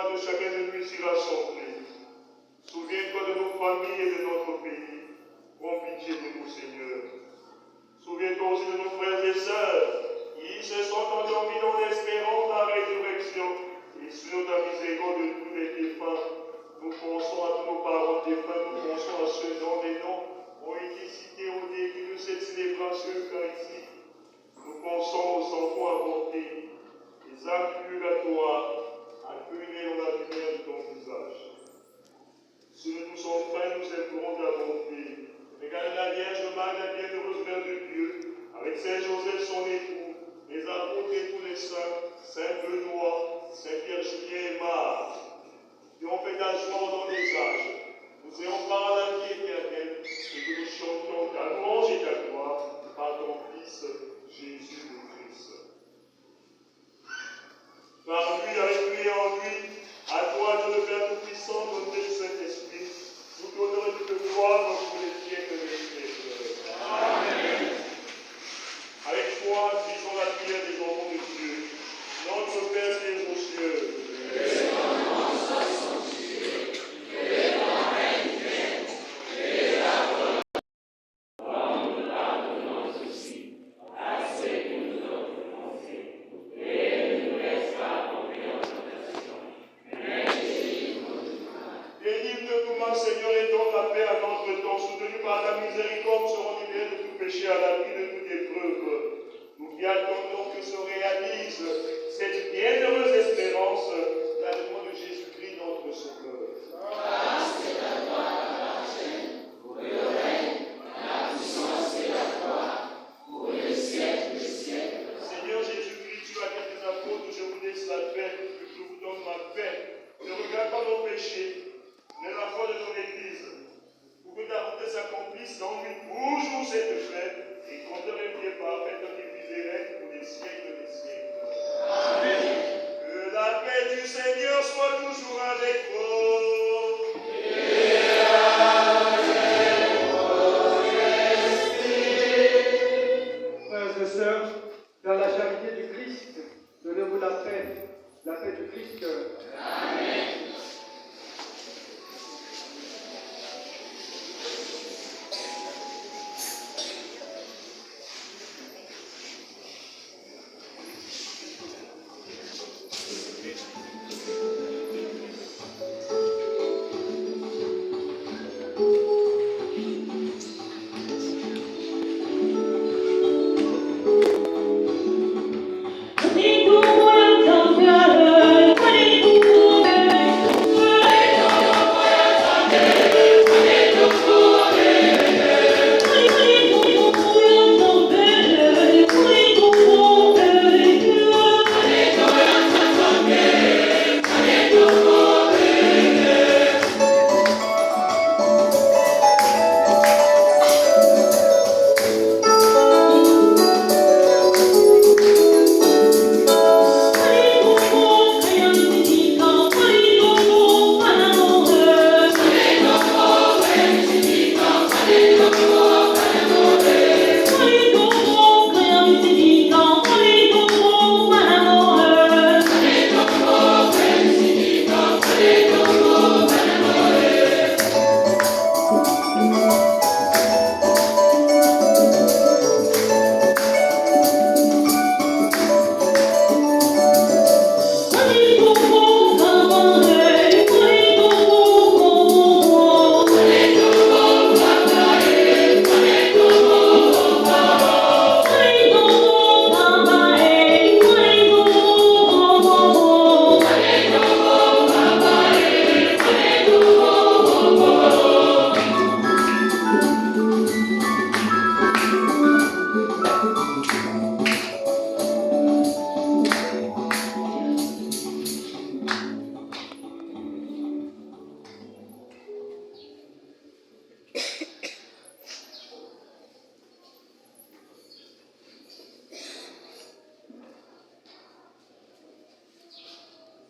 Souviens-toi de chacun de nous ici rassemblés. Souviens-toi de nos familles et de notre pays. Prends pitié de nous, Seigneur. Souviens-toi aussi de nos frères et sœurs qui se sont endormis dans l'espérance de la résurrection. Et sur ta miséricorde de tous les défunts, nous pensons à tous nos parents défunts, nous pensons à ceux dont les noms ont été cités au début de cette célébration eucharistique. Nous pensons aux enfants avortés, les âmes purgatoires, accueillis dans la lumière de ton visage. Si nous sommes faim, nous implorons ta bonté. Regarde la Vierge Marie, la bienheureuse Mère de Dieu, avec Saint Joseph, son époux, les apôtres et tous les saints, Saint Benoît, Saint Pierre, Julien et Marc, qui ont fait ta joie au long des âges. Nous ayons par la vie éternelle, et que nous chantions ta louange et ta gloire par ton Fils, Jésus le Christ. Par lui, avec lui et en lui, à toi, Dieu le Père Tout-Puissant, donné le Saint-Esprit, tout honneur et toute gloire dans tous les siècles des siècles. Amen. Avec foi, disons la prière des enfants de Dieu. Notre Père qui es aux cieux. Que ton nom soit sanctifié, que ton règne vienne, que ta volonté comme nous pardonnons aussi à ceux qui nous ont offensés, et ne nous laisse pas tomber en tentation, mais délivre-nous du mal. Délivre de tout mal, Seigneur, et donne la paix à notre temps. Soutenus par ta miséricorde, serons libérés de tout péché à l'abri de toute épreuve. Nous qui attendons que se réalise cette bienheureuse espérance, l'avènement de Jésus-Christ, notre Sauveur. Grâce et la gloire appartiennent pour le règne, la puissance et la gloire, pour le siècle des siècles. Seigneur Jésus-Christ, tu as dit à tes apôtres, je vous laisse la paix, je vous donne ma paix. Ne regarde pas nos péchés, mais la foi de ton Église. Pour que ta volonté s'accomplisse dans lui toujours cette paix, et qu'on te revienne parfaite qui viserait pour les siècles des siècles. Amen. Que la paix du Seigneur soit toujours avec vous. Et avec votre esprit. Frères et sœurs, dans la charité du Christ, donnez-vous la paix du Christ. Amen.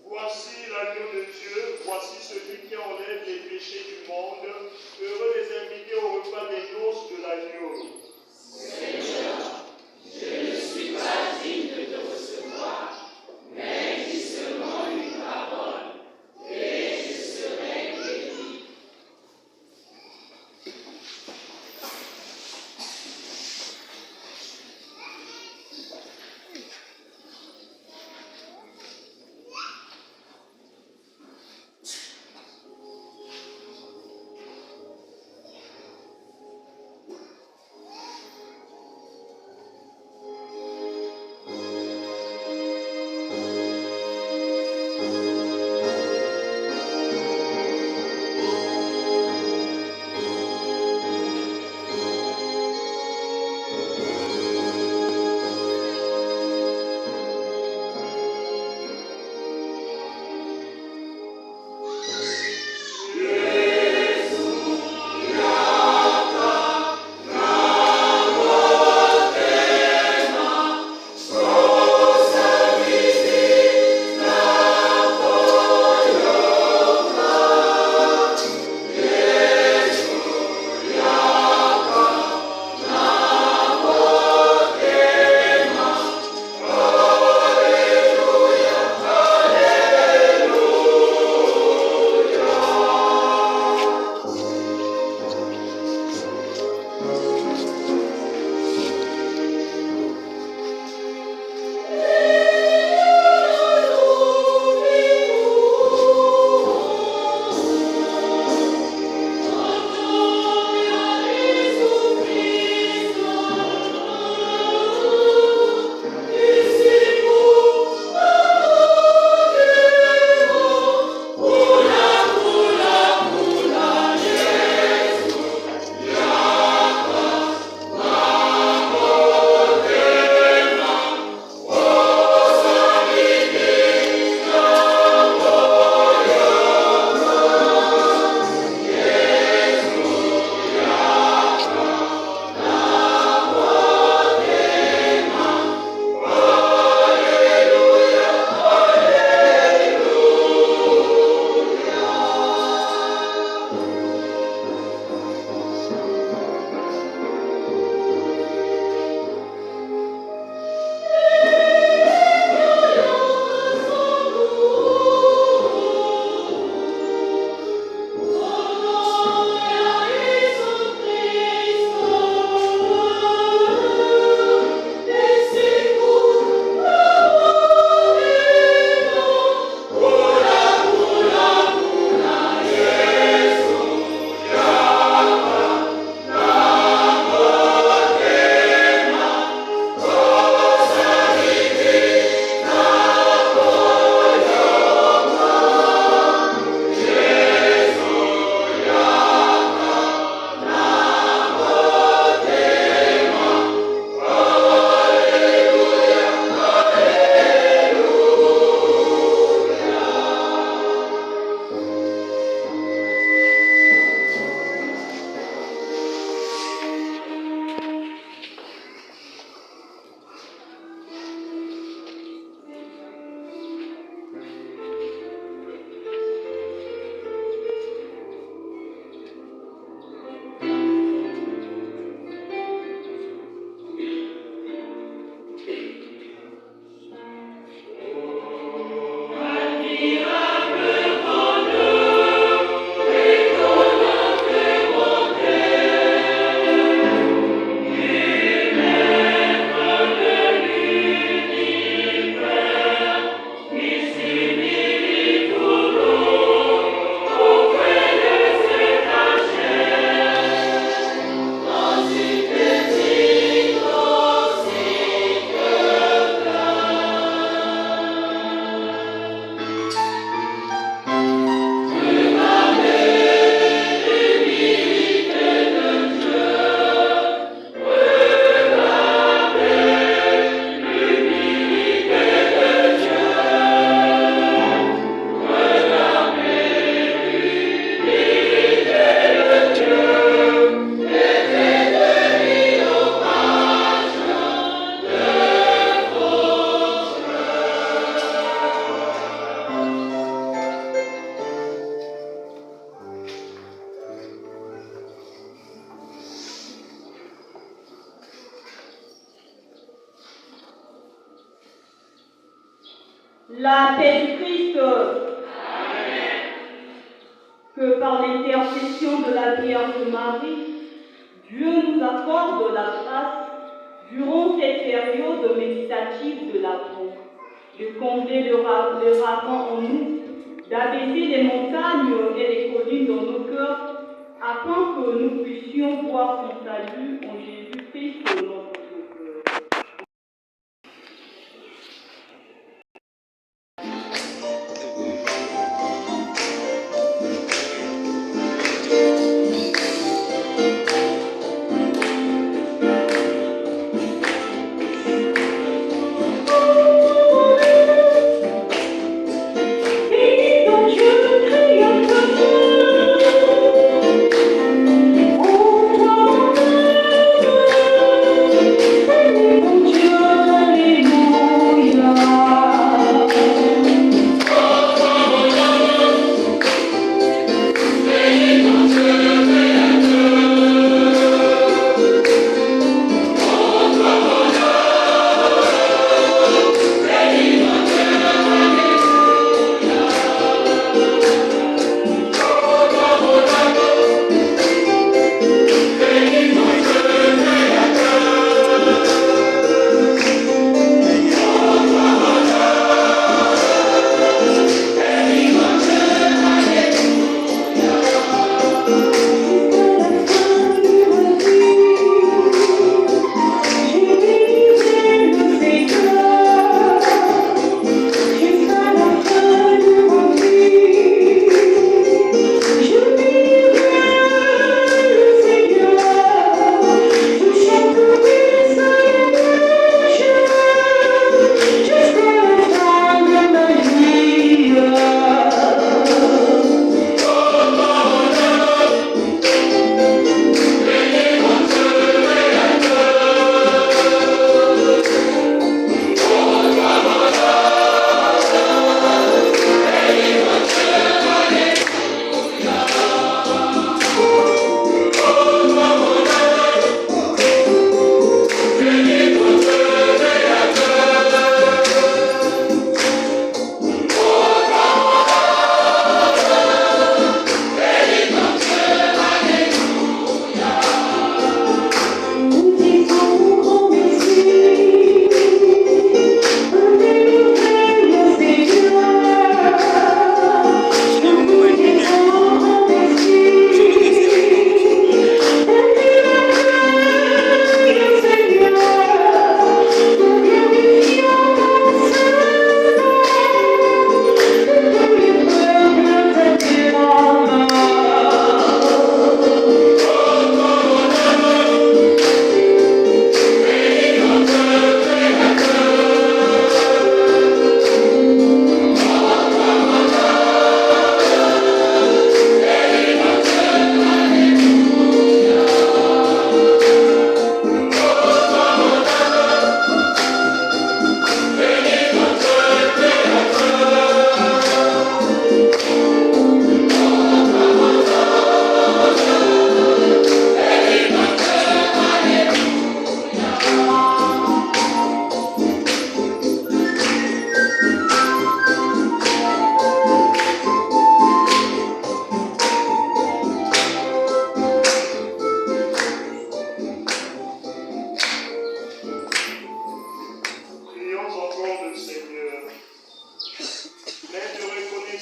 Voici l'agneau de Dieu, voici celui qui enlève les péchés du monde. Heureux les invités au repas des noces de l'agneau. Seigneur, je ne suis pas digne de te recevoir, mais dis seulement une parole, La paix du Christ. Que par l'intercession de la Vierge Marie, Dieu nous accorde la grâce, durant cette période méditative de l'Avent, de combler le ravin en nous, d'abaisser les montagnes et les collines dans nos cœurs, afin que nous puissions voir son salut en Jésus-Christ notre Sauveur. Oh,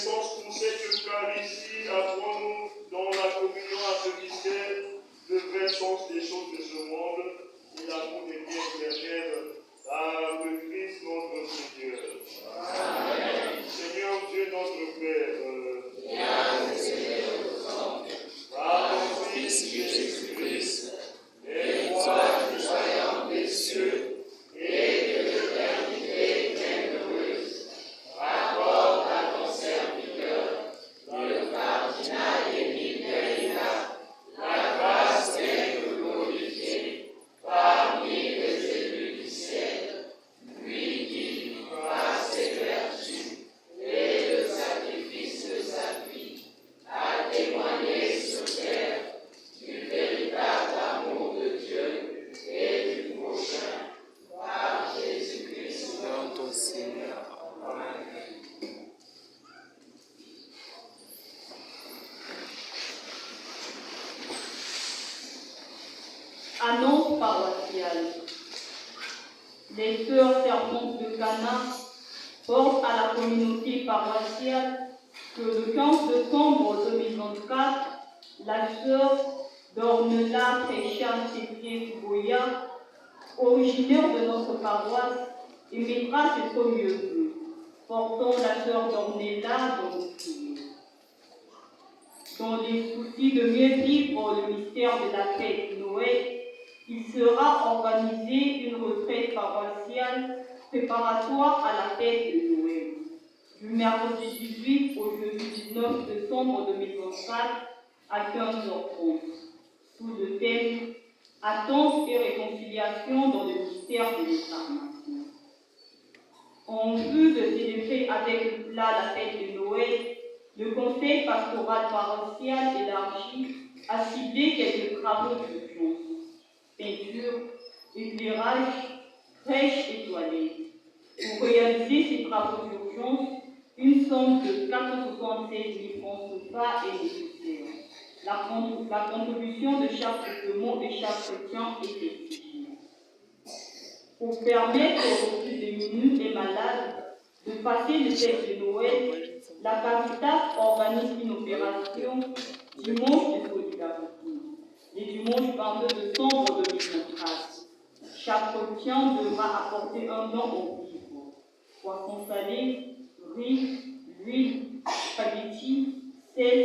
reconnaissance pour cette Eucharistie, apprends-nous dans la communion à ce mystère le vrai sens des choses de ce monde et l'amour des biens éternels par le Christ notre Seigneur. Amen. Seigneur Dieu notre Père, par ton Fils Jésus-Christ, les voix du royaume des cieux et de l'éternité bienheureuse, accorde à ton serviteur, le cardinal Émile Pereira, la grâce d'être glorifié parmi les élus du ciel, lui qui, par ses vertus et le sacrifice de sa vie, a témoigné sur terre du véritable amour de Dieu et du prochain, par Jésus-Christ notre Seigneur. Amen. Annonce paroissiale. Les sœurs servantes de Cana portent à la communauté paroissiale que le 15 décembre 2024, la sœur Dornela Fécha Sétier Goya, originaire de notre paroisse, émettra ses premiers vœux, portant la sœur Dornela dans nos prières. Dans les soucis de mieux vivre le mystère de la fête de Noël, il sera organisé une retraite paroissiale préparatoire à la fête de Noël, du mercredi 18 au jeudi 19 décembre 2024 à 15h30, sous le thème « Attente et réconciliation dans le mystère de l'incarnation ». En vue de célébrer avec la fête de Noël, le Conseil pastoral paroissial élargi a ciblé quelques travaux d'urgence: peinture, éclairage, crèche et toilettes. Pour réaliser ces travaux d'urgence, une somme de 476 000 francs CFA est nécessaire. La contribution de chaque équipement et chaque chrétien est exigée. Pour permettre aux plus démunis et malades de passer le fête de Noël, la Caritas organise une opération dimanche de solidarité, le dimanche 22 décembre 2024. Chaque chrétien devra apporter un don en vivre: poisson salé, riz, huile, spaghettis, sel,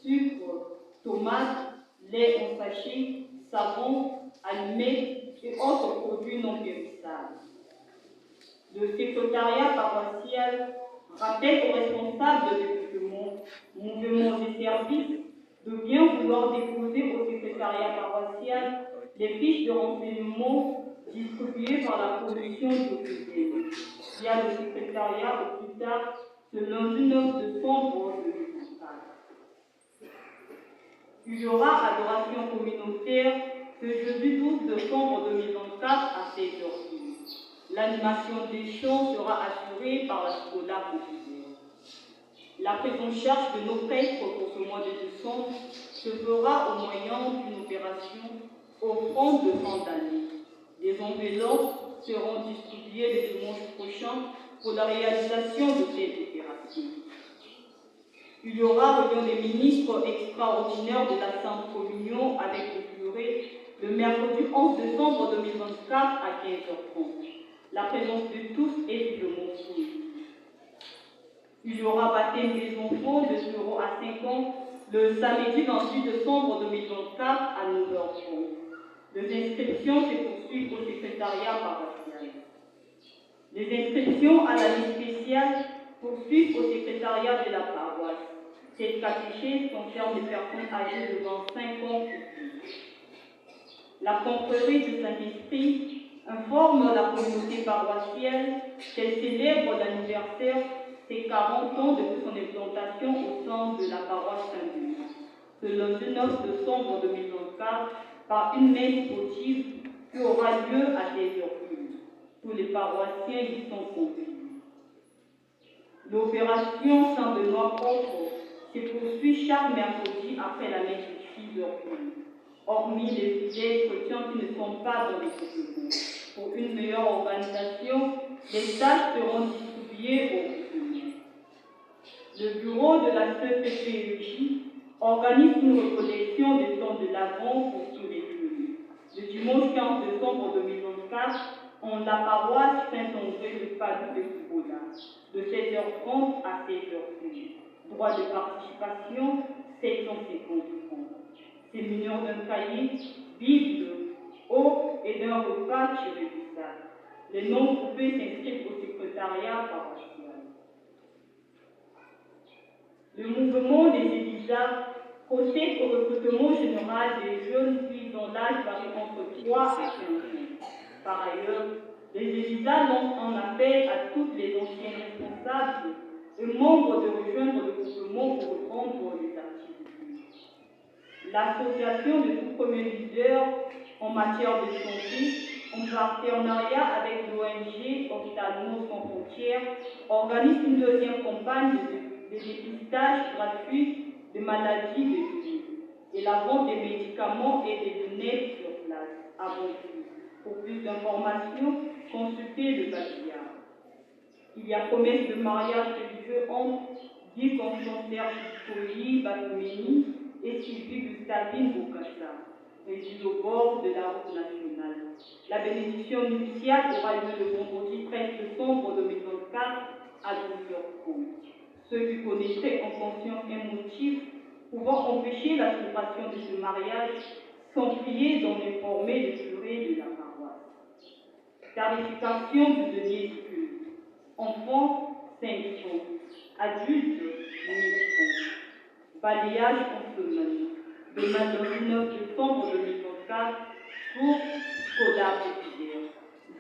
sucre, tomates, lait en sachet, savon, allumettes et autres produits non périssables. Le secrétariat paroissial rappelle aux responsables de mouvements et services de bien vouloir déposer au secrétariat paroissial les fiches de renseignement distribuées par la commission diocésaine via le secrétariat au plus tard ce lundi 9 décembre 2024. Il y aura adoration communautaire ce jeudi 12 décembre 2024 à 16h. L'animation des chants sera assurée par la Scola populaire. La prise en charge de nos prêtres pour ce mois de décembre se fera au moyen d'une opération offrande de fin d'année. Des enveloppes seront distribuées le dimanche prochain pour la réalisation de cette opération. Il y aura réunion des ministres extraordinaires de la Sainte Communion avec le curé le mercredi 11 décembre 2024 à 15h30. La présence de tous est vivement souhaitée. Il y aura baptême des enfants de 0 à 5 ans le samedi 28 décembre 2024 à 9h30. Les inscriptions se poursuivent au secrétariat paroissial. Les inscriptions à l'année spéciale poursuivent au secrétariat de la paroisse. Cette catéchèse concerne les personnes âgées de 25 ans et plus. La confrérie du Saint-Esprit informe la communauté paroissiale qu'elle célèbre l'anniversaire des 40 ans depuis son implantation au sein de la paroisse Saint-Denis, ce lundi 9 décembre 2024, par une messe votive qui aura lieu à 16h. Tous les paroissiens y sont conviés. L'opération Saint-Benoît propre se poursuit chaque mercredi après la messe de 6h. Hormis les fidèles chrétiens qui ne sont pas dans les groupements. Pour une meilleure organisation, les tâches seront distribuées aux groupements. Le bureau de la CPPEJ organise une recollection des temps de l'Avent pour tous les jeunes. Le dimanche 15 décembre 2024, en la paroisse Saint-André de Padoue de Foucault, de 16h30 à 16h30. Droit de participation, 750 francs. Séminaire d'un cahier, Bible, eau et d'un repas tiré du sac. Les noms groupés s'inscrivent au secrétariat paroissial. Le mouvement des Élisas procède au recrutement général des jeunes qui, dont l'âge varie entre 3 à 15 ans. Par ailleurs, les Élisas lancent un appel à toutes les anciennes responsables et membres de rejoindre le mouvement pour reprendre les activités. L'association de tout premier leader en matière de santé, en partenariat avec l'ONG Ophtalmo Sans Frontières, organise une deuxième campagne de dépistage gratuit de maladies de vie et la vente des médicaments et des lunettes sur place, avant tout. Pour plus d'informations, consultez le babillard. Il y a promesse de mariage religieux entre Guy Constantin Chicoyi Batoumeni et Sylvie Gustavine Bokassa, réside au bord de la route nationale. La bénédiction nuptiale aura lieu le vendredi 13 décembre 2024 à 12h30. Ceux qui connaîtraient en conscience un motif pouvant empêcher la célébration de ce mariage sont priés d'en informer le curé de la paroisse. Tarification du denier de culte. Enfants, 5 francs. Adultes, 1 000 francs. Balayage en semaine. Demain, le 9 décembre 2024, cours scolaire étudiant.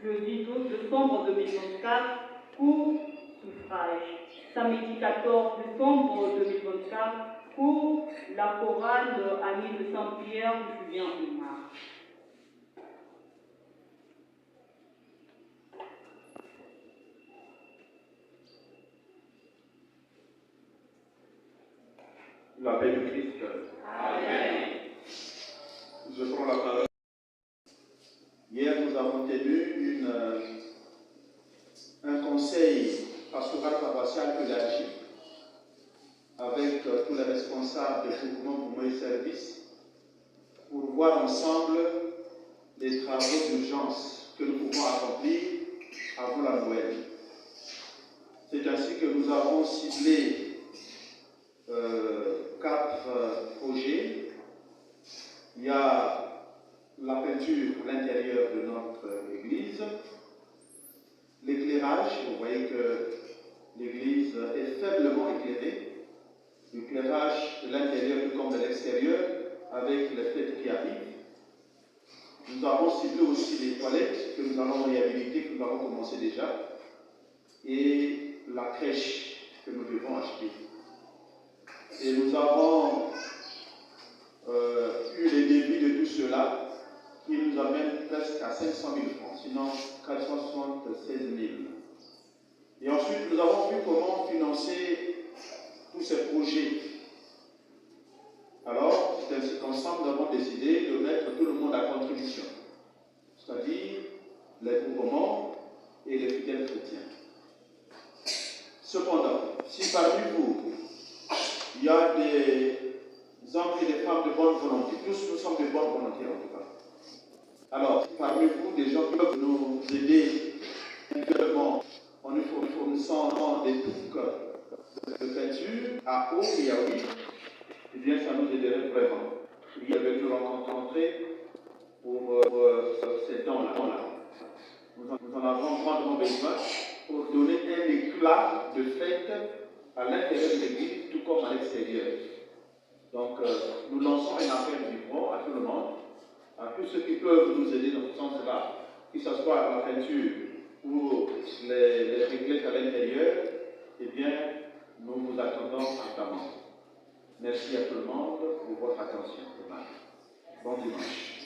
Jeudi 12 décembre 2024, cours suffrage. Samedi 14 décembre 2024, cours la chorale Amis de Saint-Pierre, Julien Aymar. La paix du Christ. Amen. Je prends la parole. Hier, nous avons tenu un conseil pastoral paroissial élargi avec tous les responsables des mouvements et services pour voir ensemble les travaux d'urgence que nous pouvons accomplir avant la Noël. C'est ainsi que nous avons ciblé 4 projets. Il y a la peinture à l'intérieur de notre église, l'éclairage. Vous voyez que l'église est faiblement éclairée. L'éclairage de l'intérieur comme de l'extérieur avec les fêtes qui arrivent. Nous avons ciblé aussi les toilettes que nous allons réhabiliter, que nous avons commencé déjà, et la crèche que nous devons acheter. Et nous avons eu les débits de tout cela qui nous amènent presque à 500 000 francs, sinon 476 000. Et ensuite, nous avons vu comment financer tous ces projets. Alors, c'est ainsi qu'ensemble, nous avons décidé de mettre tout le monde à contribution, c'est-à-dire les mouvements et les fidèles chrétiens. Cependant, si parmi vous, il y a des hommes et des femmes de bonne volonté, tous nous sommes de bonne volonté en tout cas. Alors, parmi vous, des gens qui peuvent nous aider individuellement en nous fournissant des touques de peinture à eau et à huile, eh bien, ça nous aiderait vraiment. Il y avait nous rencontrer pour ces temps-là. Nous en avons grandement besoin pour donner un éclat de fête à l'intérieur de l'église, tout comme à l'extérieur. Donc, nous lançons un appel vivant à tout le monde, à tous ceux qui peuvent nous aider dans ce sens-là, que ce soit à la peinture ou les réglettes à l'intérieur, eh bien, nous vous attendons ardemment. Merci à tout le monde pour votre attention. Bon dimanche.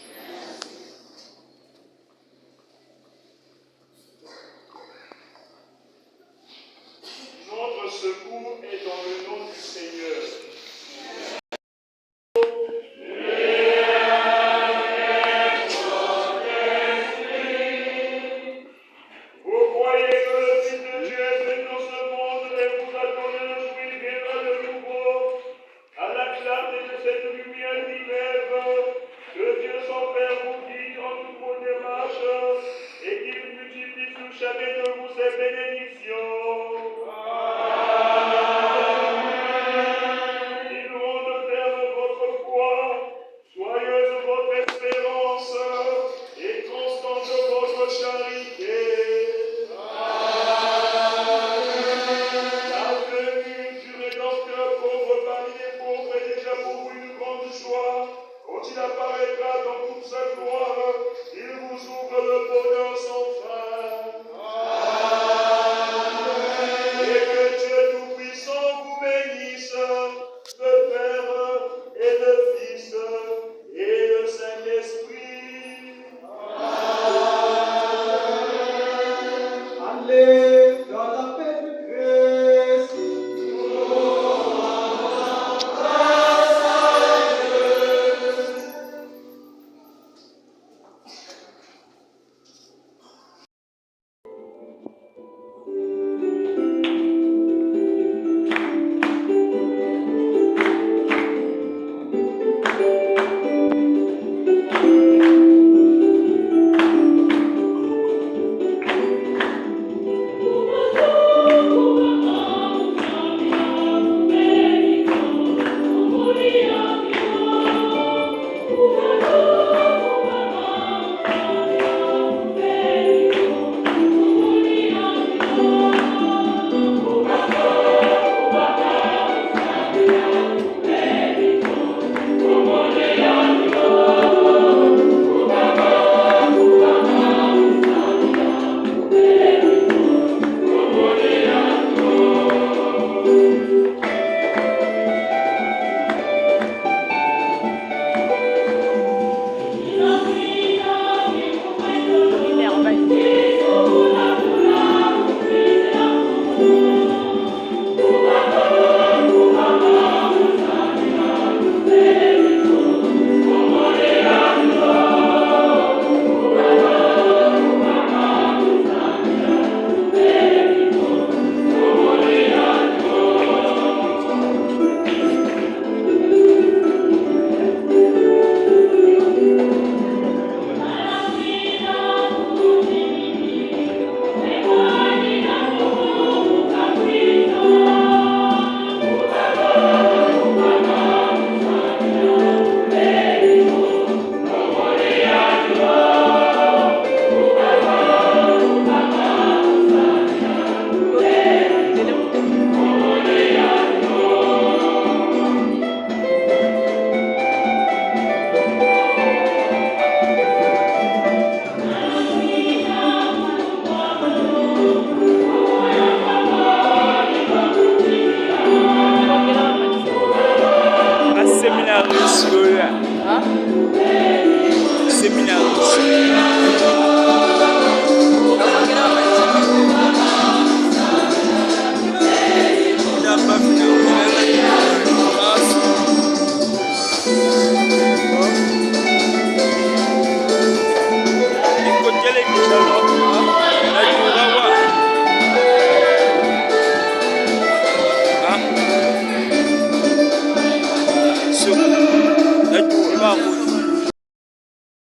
Notre secours est dans le